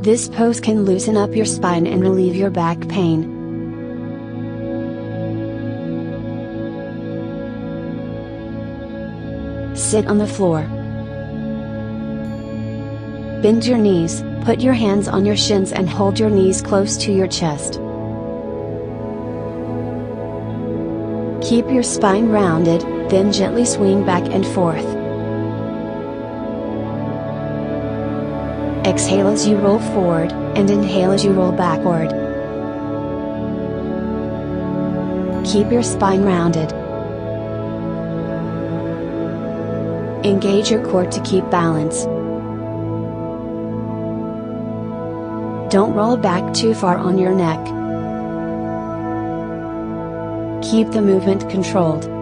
This pose can loosen up your spine and relieve your back pain. Sit on the floor. Bend your knees, put your hands on your shins and hold your knees close to your chest. Keep your spine rounded, then gently swing back and forth. Exhale as you roll forward, and inhale as you roll backward. Keep your spine rounded. Engage your core to keep balance. Don't roll back too far on your neck. Keep the movement controlled.